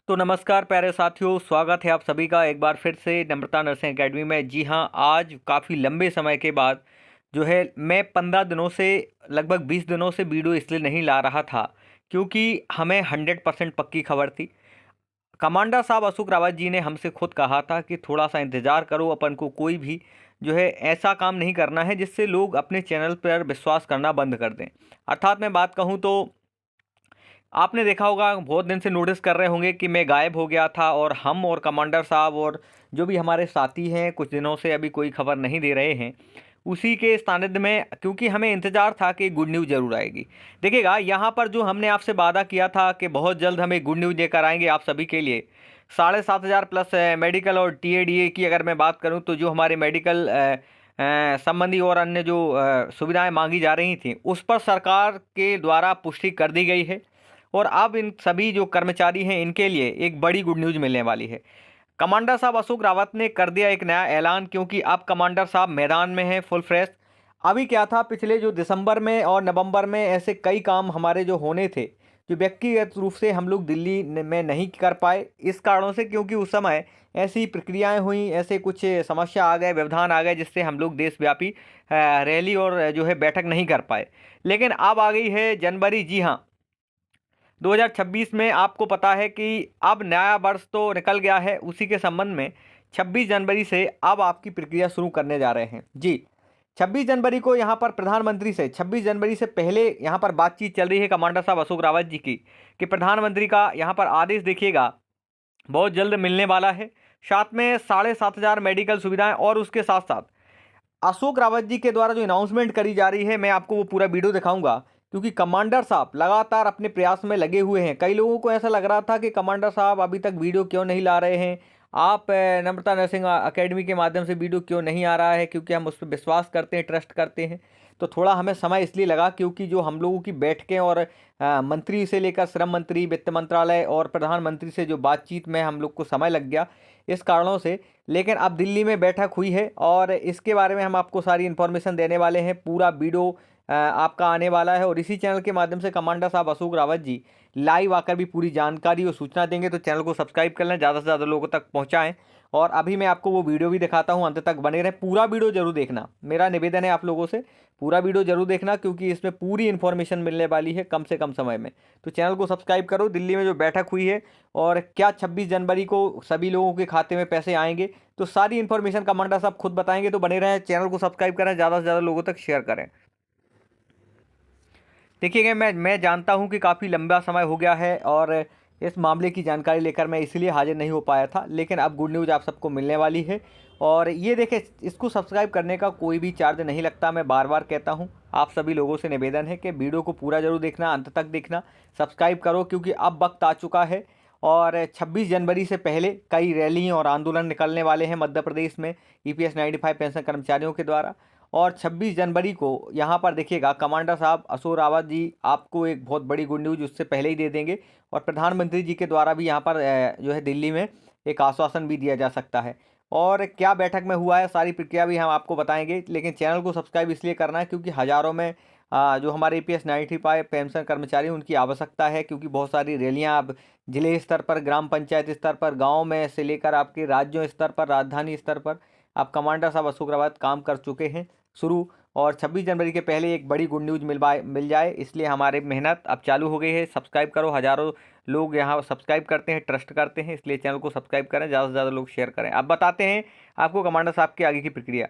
तो नमस्कार प्यारे साथियों, स्वागत है आप सभी का एक बार फिर से नम्रता नर्सिंग एकेडमी में। जी हाँ, आज काफ़ी लंबे समय के बाद जो है मैं 15 दिनों से लगभग 20 दिनों से वीडियो इसलिए नहीं ला रहा था क्योंकि हमें 100% पक्की खबर थी। कमांडर साहब अशोक रावत जी ने हमसे खुद कहा था कि थोड़ा सा इंतज़ार करो, अपन को कोई भी जो है ऐसा काम नहीं करना है जिससे लोग अपने चैनल पर विश्वास करना बंद कर दें। अर्थात मैं बात कहूँ तो आपने देखा होगा, बहुत दिन से नोटिस कर रहे होंगे कि मैं गायब हो गया था और हम और कमांडर साहब और जो भी हमारे साथी हैं कुछ दिनों से अभी कोई खबर नहीं दे रहे हैं। उसी के सानिध्य में, क्योंकि हमें इंतज़ार था कि गुड न्यूज़ ज़रूर आएगी। देखिएगा, यहाँ पर जो हमने आपसे वादा किया था कि बहुत जल्द हमें गुड न्यूज़ लेकर आएंगे आप सभी के लिए। 7,500 प्लस मेडिकल और टीएडीए की अगर मैं बात करूँ तो जो हमारे मेडिकल संबंधी और अन्य जो सुविधाएं मांगी जा रही थी उस पर सरकार के द्वारा पुष्टि कर दी गई है। और अब इन सभी जो कर्मचारी हैं इनके लिए एक बड़ी गुड न्यूज़ मिलने वाली है। कमांडर साहब अशोक रावत ने कर दिया एक नया ऐलान, क्योंकि अब कमांडर साहब मैदान में हैं फुल फ्रेश। अभी क्या था, पिछले जो दिसंबर में और नवंबर में ऐसे कई काम हमारे जो होने थे जो व्यक्तिगत रूप से हम लोग दिल्ली में नहीं कर पाए, इस कारणों से, क्योंकि उस समय ऐसी प्रक्रियाएं हुई, ऐसे कुछ समस्या आ गए, व्यवधान आ गए, जिससे हम लोग देशव्यापी रैली और जो है बैठक नहीं कर पाए। लेकिन अब आ गई है जनवरी। जी हाँ, 2026 में आपको पता है कि अब नया वर्ष तो निकल गया है, उसी के संबंध में 26 जनवरी से अब आपकी प्रक्रिया शुरू करने जा रहे हैं। जी, 26 जनवरी को यहाँ पर प्रधानमंत्री से, 26 जनवरी से पहले यहाँ पर बातचीत चल रही है कमांडर साहब अशोक रावत जी की, कि प्रधानमंत्री का यहाँ पर आदेश देखिएगा बहुत जल्द मिलने वाला है। साथ में 7,500 मेडिकल सुविधाएं, और उसके साथ साथ अशोक रावत जी के द्वारा जो अनाउंसमेंट करी जा रही है, मैं आपको वो पूरा वीडियो दिखाऊंगा, क्योंकि कमांडर साहब लगातार अपने प्रयास में लगे हुए हैं। कई लोगों को ऐसा लग रहा था कि कमांडर साहब अभी तक वीडियो क्यों नहीं ला रहे हैं, आप नम्रता नर्सिंग एकेडमी के माध्यम से वीडियो क्यों नहीं आ रहा है, क्योंकि हम उस पर विश्वास करते हैं, ट्रस्ट करते हैं। तो थोड़ा हमें समय इसलिए लगा क्योंकि जो हम लोगों की बैठकें और मंत्री से लेकर श्रम मंत्री, वित्त मंत्रालय और प्रधानमंत्री से जो बातचीत में हम लोग को समय लग गया, इस कारणों से। लेकिन अब दिल्ली में बैठक हुई है और इसके बारे में हम आपको सारी इन्फॉर्मेशन देने वाले हैं। पूरा वीडियो आपका आने वाला है और इसी चैनल के माध्यम से कमांडर साहब अशोक रावत जी लाइव आकर भी पूरी जानकारी और सूचना देंगे। तो चैनल को सब्सक्राइब कर लें, ज़्यादा से ज़्यादा लोगों तक पहुँचाएँ। और अभी मैं आपको वो वीडियो भी दिखाता हूँ, अंत तक बने रहें, पूरा वीडियो जरूर देखना। मेरा निवेदन है आप लोगों से, पूरा वीडियो जरूर देखना, क्योंकि इसमें पूरी इन्फॉर्मेशन मिलने वाली है कम से कम समय में। तो चैनल को सब्सक्राइब करो। दिल्ली में जो बैठक हुई है और क्या 26 जनवरी को सभी लोगों के खाते में पैसे आएंगे, तो सारी इन्फॉर्मेशन कमांडर साहब खुद बताएंगे। तो बने रहें, चैनल को सब्सक्राइब करें, ज़्यादा से ज़्यादा लोगों तक शेयर करें। देखिएगा, मैं जानता हूं कि काफ़ी लंबा समय हो गया है और इस मामले की जानकारी लेकर मैं इसलिए हाजिर नहीं हो पाया था, लेकिन अब गुड न्यूज़ आप सबको मिलने वाली है। और ये देखें, इसको सब्सक्राइब करने का कोई भी चार्ज नहीं लगता। मैं बार बार कहता हूं, आप सभी लोगों से निवेदन है कि वीडियो को पूरा जरूर देखना, अंत तक देखना, सब्सक्राइब करो, क्योंकि अब वक्त आ चुका है। और 26 जनवरी से पहले कई रैली और आंदोलन निकलने वाले हैं मध्य प्रदेश में ईपीएस 95 पेंशन कर्मचारियों के द्वारा। और 26 जनवरी को यहाँ पर देखिएगा, कमांडर साहब अशोक रावत जी आपको एक बहुत बड़ी गुड न्यूज़ उससे पहले ही दे देंगे। और प्रधानमंत्री जी के द्वारा भी यहाँ पर जो है दिल्ली में एक आश्वासन भी दिया जा सकता है। और क्या बैठक में हुआ है, सारी प्रक्रिया भी हम आपको बताएंगे। लेकिन चैनल को सब्सक्राइब इसलिए करना है क्योंकि हज़ारों में जो हमारे ईपीएस 95 पेंशन कर्मचारी, उनकी आवश्यकता है, क्योंकि बहुत सारी रैलियाँ अब जिले स्तर पर, ग्राम पंचायत स्तर पर, गाँव में से लेकर आपके राज्यों स्तर पर, राजधानी स्तर पर अब कमांडर साहब अशोक रावत काम कर चुके हैं शुरू। और 26 जनवरी के पहले एक बड़ी गुड न्यूज़ मिल जाए, इसलिए हमारी मेहनत अब चालू हो गई है। सब्सक्राइब करो, हज़ारों लोग यहाँ सब्सक्राइब करते हैं, ट्रस्ट करते हैं, इसलिए चैनल को सब्सक्राइब करें, ज़्यादा से ज़्यादा लोग शेयर करें। अब बताते हैं आपको कमांडर साहब की आगे की प्रक्रिया।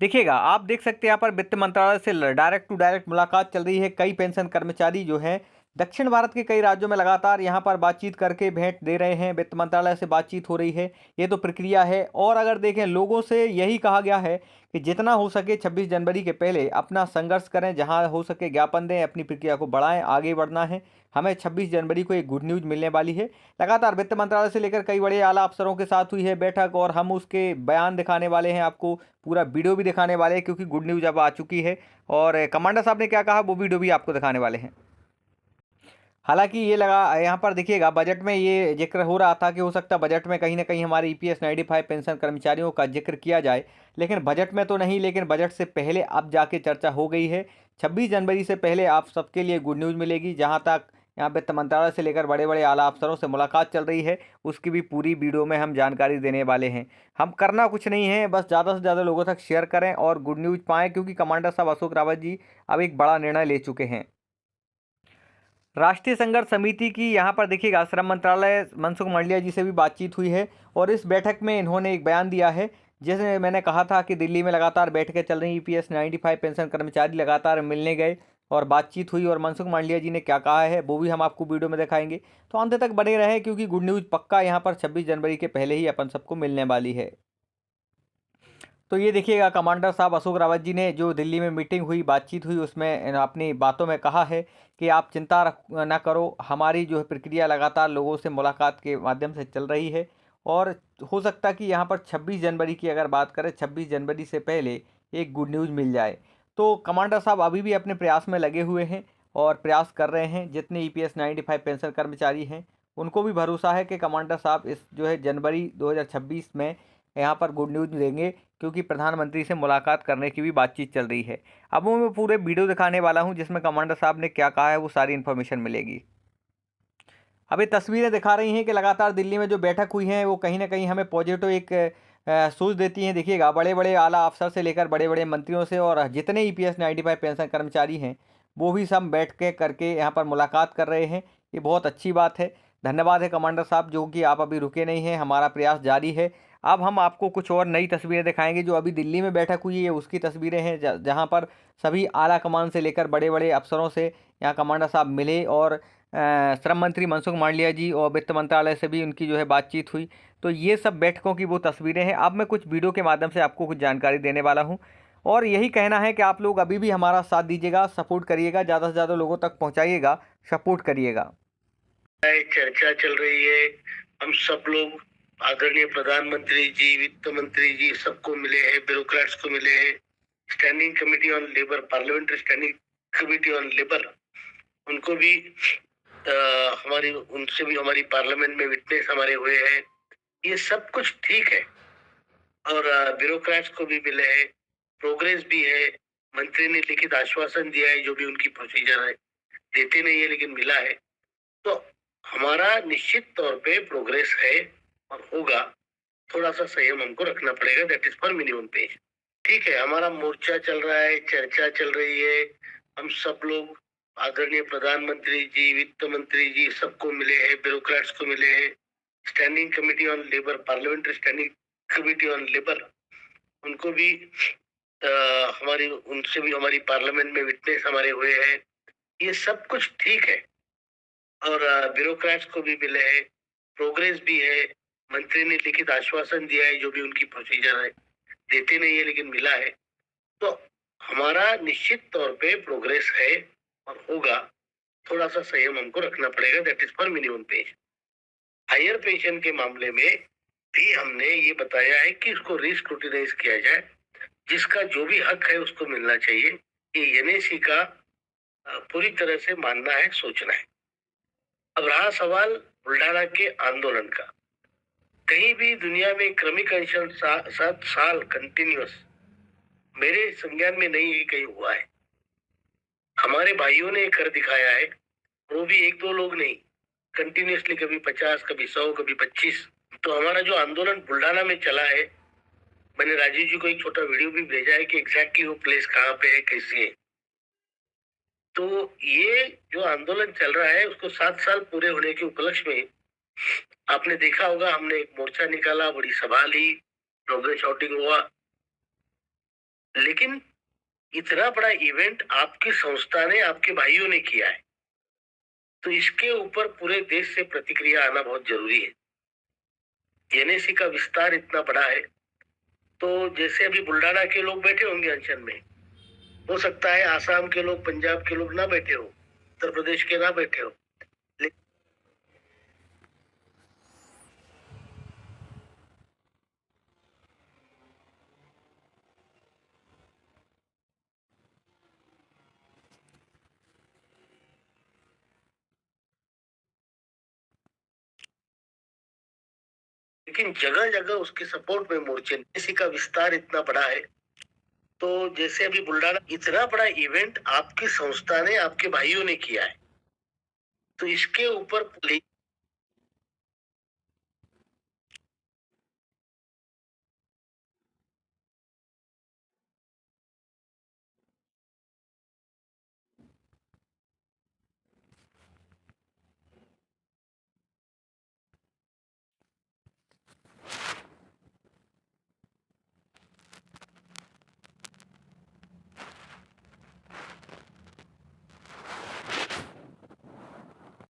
देखिएगा, आप देख सकते हैं यहाँ पर वित्त मंत्रालय से डायरेक्ट टू डायरेक्ट मुलाकात चल रही है। कई पेंशन कर्मचारी जो हैं दक्षिण भारत के कई राज्यों में लगातार यहाँ पर बातचीत करके भेंट दे रहे हैं, वित्त मंत्रालय से बातचीत हो रही है। ये तो प्रक्रिया है। और अगर देखें, लोगों से यही कहा गया है कि जितना हो सके 26 जनवरी के पहले अपना संघर्ष करें, जहाँ हो सके ज्ञापन दें, अपनी प्रक्रिया को बढ़ाएं, आगे बढ़ना है। हमें 26 जनवरी को एक गुड न्यूज़ मिलने वाली है। लगातार वित्त मंत्रालय से लेकर कई बड़े आला अफसरों के साथ हुई है बैठक, और हम उसके बयान दिखाने वाले हैं, आपको पूरा वीडियो भी दिखाने वाले हैं, क्योंकि गुड न्यूज़ अब आ चुकी है। और कमांडर साहब ने क्या कहा वो वीडियो भी आपको दिखाने वाले हैं। हालांकि ये लगा, यहाँ पर देखिएगा, बजट में ये जिक्र हो रहा था कि हो सकता है बजट में कहीं ना कहीं हमारे ईपीएस 95 पेंशन कर्मचारियों का जिक्र किया जाए, लेकिन बजट में तो नहीं, लेकिन बजट से पहले अब जाके चर्चा हो गई है। 26 जनवरी से पहले आप सबके लिए गुड न्यूज़ मिलेगी। जहाँ तक यहाँ वित्त मंत्रालय से लेकर बड़े बड़े आला अफसरों से मुलाकात चल रही है, उसकी भी पूरी वीडियो में हम जानकारी देने वाले हैं। हम करना कुछ नहीं है, बस ज़्यादा से ज़्यादा लोगों तक शेयर करें और गुड न्यूज़ पाएँ, क्योंकि कमांडर साहब अशोक रावत जी अब एक बड़ा निर्णय ले चुके हैं। राष्ट्रीय संघर्ष समिति की यहाँ पर देखिएगा, श्रम मंत्रालय मनसुख मांडलिया जी से भी बातचीत हुई है और इस बैठक में इन्होंने एक बयान दिया है। जैसे मैंने कहा था कि दिल्ली में लगातार बैठकें चल रही, ईपीएस 95 पेंशन कर्मचारी लगातार मिलने गए और बातचीत हुई, और मनसुख मांडलिया जी ने क्या कहा है वो भी हम आपको वीडियो में दिखाएंगे। तो अंत तक बने रहें, क्योंकि गुड न्यूज़ पक्का यहाँ पर 26 जनवरी के पहले ही अपन सबको मिलने वाली है। तो ये देखिएगा, कमांडर साहब अशोक रावत जी ने जो दिल्ली में मीटिंग हुई, बातचीत हुई, उसमें अपनी बातों में कहा है कि आप चिंता ना करो, हमारी जो है प्रक्रिया लगातार लोगों से मुलाकात के माध्यम से चल रही है, और हो सकता है कि यहाँ पर 26 जनवरी की अगर बात करें, 26 जनवरी से पहले एक गुड न्यूज़ मिल जाए। तो कमांडर साहब अभी भी अपने प्रयास में लगे हुए हैं और प्रयास कर रहे हैं। जितने ईपीएस 95 पेंशन कर्मचारी हैं, उनको भी भरोसा है कि कमांडर साहब इस जो है जनवरी 2026 में यहाँ पर गुड न्यूज़ देंगे, क्योंकि प्रधानमंत्री से मुलाकात करने की भी बातचीत चल रही है। अब वो मैं पूरे वीडियो दिखाने वाला हूँ जिसमें कमांडर साहब ने क्या कहा है, वो सारी इन्फॉर्मेशन मिलेगी। अब ये तस्वीरें दिखा रही हैं कि लगातार दिल्ली में जो बैठक हुई है वो कहीं ना कहीं हमें पॉजिटिव एक सोच देती हैं। देखिएगा, बड़े बड़े आला अफसर से लेकर बड़े बड़े मंत्रियों से और जितने ईपीएस 95 पेंशन कर्मचारी हैं, वो भी सब बैठ के करके यहाँ पर मुलाकात कर रहे हैं। ये बहुत अच्छी बात है। धन्यवाद है कमांडर साहब, जो कि आप अभी रुके नहीं हैं, हमारा प्रयास जारी है। अब हम आपको कुछ और नई तस्वीरें दिखाएंगे। जो अभी दिल्ली में बैठक हुई है उसकी तस्वीरें हैं, जहाँ पर सभी आला कमान से लेकर बड़े बड़े अफसरों से यहाँ कमांडर साहब मिले, और श्रम मंत्री मनसुख मांडलिया जी और वित्त मंत्रालय से भी उनकी जो है बातचीत हुई। तो ये सब बैठकों की वो तस्वीरें हैं। अब मैं कुछ वीडियो के माध्यम से आपको कुछ जानकारी देने वाला हूँ, और यही कहना है कि आप लोग अभी भी हमारा साथ दीजिएगा, सपोर्ट करिएगा, ज़्यादा से ज़्यादा लोगों तक पहुँचाइएगा, सपोर्ट करिएगा। चर्चा चल रही है, हम सब लोग आदरणीय प्रधानमंत्री जी, वित्त मंत्री जी सबको मिले हैं, ब्यूरोक्रेट्स को मिले हैं, standing committee on labour, parliamentary standing committee on labour, उनको भी हमारी उनसे भी हमारी पार्लियामेंट में विटनेस हमारे हुए हैं। ये सब कुछ ठीक है, और ब्यूरोक्रेट्स को भी मिले हैं, प्रोग्रेस भी है। मंत्री ने लिखित आश्वासन दिया है, जो भी उनकी प्रोसीजर है, देते नहीं है लेकिन मिला है। तो हमारा निश्चित तौर पे प्रोग्रेस है और होगा। थोड़ा सा संयम हमको रखना पड़ेगा, that is for minimum page. ठीक है, हमारा मोर्चा चल रहा है, चर्चा चल रही है, हम सब लोग आदरणीय प्रधानमंत्री जी, वित्त मंत्री जी सबको मिले हैं, ब्यूरोक्रेट्स को मिले हैं, standing committee on labour, parliamentary standing committee on labour, उनको भी हमारी उनसे भी हमारी पार्लियामेंट में विटनेस हमारे हुए हैं। ये सब कुछ ठीक है, और ब्यूरोक्रेट्स को भी मिले हैं, प्रोग्रेस भी है। मंत्री ने लिखित आश्वासन दिया है, जो भी उनकी प्रोसीजर है, देते नहीं है लेकिन मिला है। तो हमारा निश्चित तौर पे प्रोग्रेस है और होगा। थोड़ा सा संयम हमको रखना पड़ेगा, that is for minimum page. Higher pension के मामले में भी हमने ये बताया है कि इसको रिस्क्रूटिनाइज किया जाए, जिसका जो भी हक है उसको मिलना चाहिए। ये एनएसी का पूरी तरह से मानना है, सोचना है। अब रहा सवाल बुल्ढाना के आंदोलन का। कहीं भी दुनिया में क्रमिक अनशन 7 साल कंटिन्यूअस मेरे संज्ञान में नहीं कहीं हुआ है। हमारे भाइयों ने कर दिखाया है, वो भी एक दो लोग नहीं, कंटिन्यूअसली, कभी 50, कभी 100, कभी 25। तो हमारा जो आंदोलन बुल्ढाना में चला है, मैंने राजीव जी को एक छोटा वीडियो भी भेजा है कि एग्जैक्टली वो प्लेस कहाँ पे है, कैसी है। तो ये जो आंदोलन चल रहा है उसको 7 साल पूरे होने के उपलक्ष्य में आपने देखा होगा, हमने एक मोर्चा निकाला, बड़ी सभा ली, प्रोग्रेस आउटिंग हुआ। लेकिन इतना बड़ा इवेंट आपकी संस्था ने, आपके भाइयों ने किया है, तो इसके ऊपर पूरे देश से प्रतिक्रिया आना बहुत जरूरी है। एनएसी का विस्तार इतना बड़ा है, तो जैसे अभी बुल्ढाना के लोग बैठे होंगे अनशन में, हो सकता है आसाम के लोग, पंजाब के लोग ना बैठे हो, उत्तर प्रदेश के ना बैठे हो। लेकिन जगह जगह उसके सपोर्ट में मोर्चे, एनएसी का विस्तार इतना बड़ा है, तो जैसे अभी बुल्ढाना, इतना बड़ा इवेंट आपकी संस्था ने, आपके भाइयों ने किया है, तो इसके ऊपर